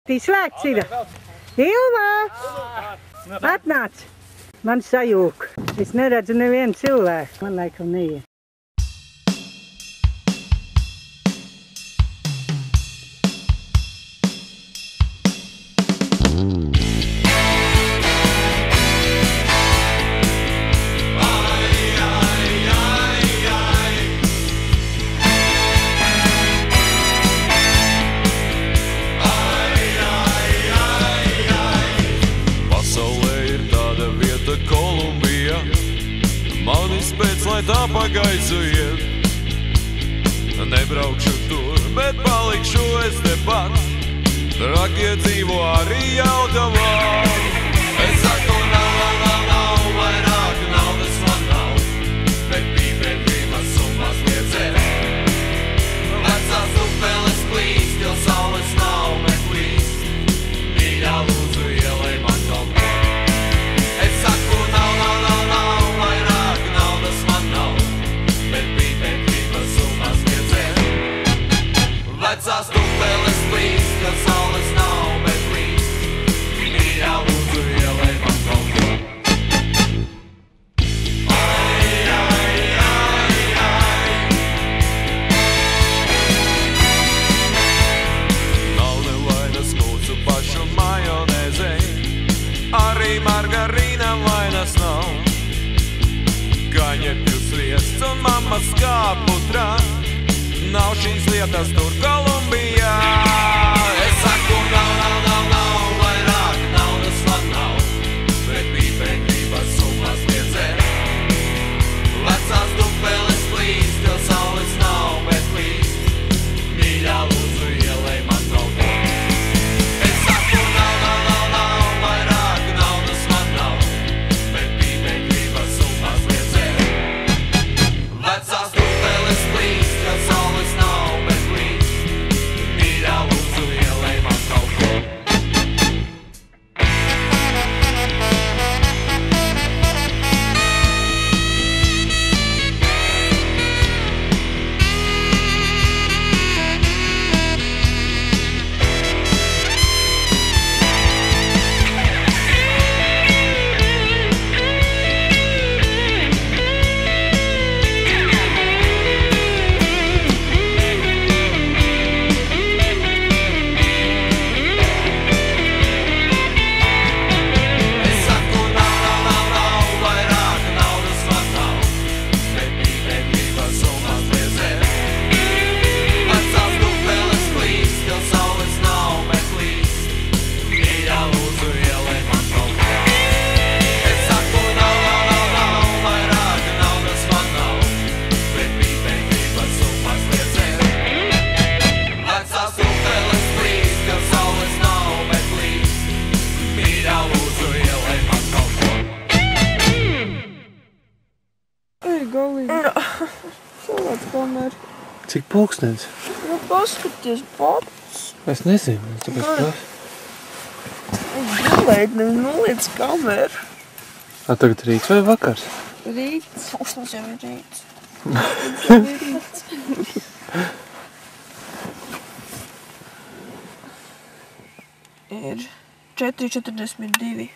Naktī slēgts ir. Ilvā! Atnāc! Man sajūk. Es neredzu nevienu cilvēku. Man laikam neiet. Manis pēc, lai tā pagaisu iet. Nebraukšu tur, bet palikšu es tepat. Trakie dzīvo arī Jelgavā. Es saku, nav, vairāk naudas man nav, bet pīpēt gribas un mazliet dzert. Vecās upeles plīst, jo saules nav, bet plīst. Mīļā lūdzu ielej man kaut ko. Es saku, nav, vairāk naudas man nav, bet pīpēt gribas un mazliet dzert. Vecās upeles plīst, jo saules nav, bet plīst. Mīļā lūdzu ielej man kaut ko. Nav nevainas mūsu pašu majonēzei, arī margarīnam vainas nav. Gaņepju sviests un mammas kāputrā, nav šīs lietas tur Kolumbijā. Es saku, nav, vairāk naudas man nav, bet pīpēt gribas un mazliet dzert. Vecās dupeles plīst, jo saules nav, bet plīst. Mīļā lūdzu ielej man kaut ko. Es saku, nav, vairāk naudas man nav, bet pīpēt gribas un mazliet dzert. Vecās dupeles plīst, jo saules nav, bet plīst. Mīļā lūdzu ielej man kaut ko. Es saku, nav, vairāk naudas man nav, bet pīpēt gribas un mazliet dzert. Vecās dupeles plīst, jo saules nav, bet plīst. Mīļā lūdzu ielej man kaut ko. Es saku, nav, vairāk naudas man nav, bet pīpēt gribas un mazliet dzert. Vecās dupeles plīst, jo saules nav, bet plīst. Mīļā lūdzu ielej man kaut ko. Ej, galīgi. Salāts kamer. Cik pulkstens? Nu, paskaties pats. Es nezinu, es tāpēc prasu. Gulēt, nevis noliec kameru. Tagad rīts vai vakars? Rīts. Tas jau ir rīts. Tas jau ir rīts. Ir 4:42.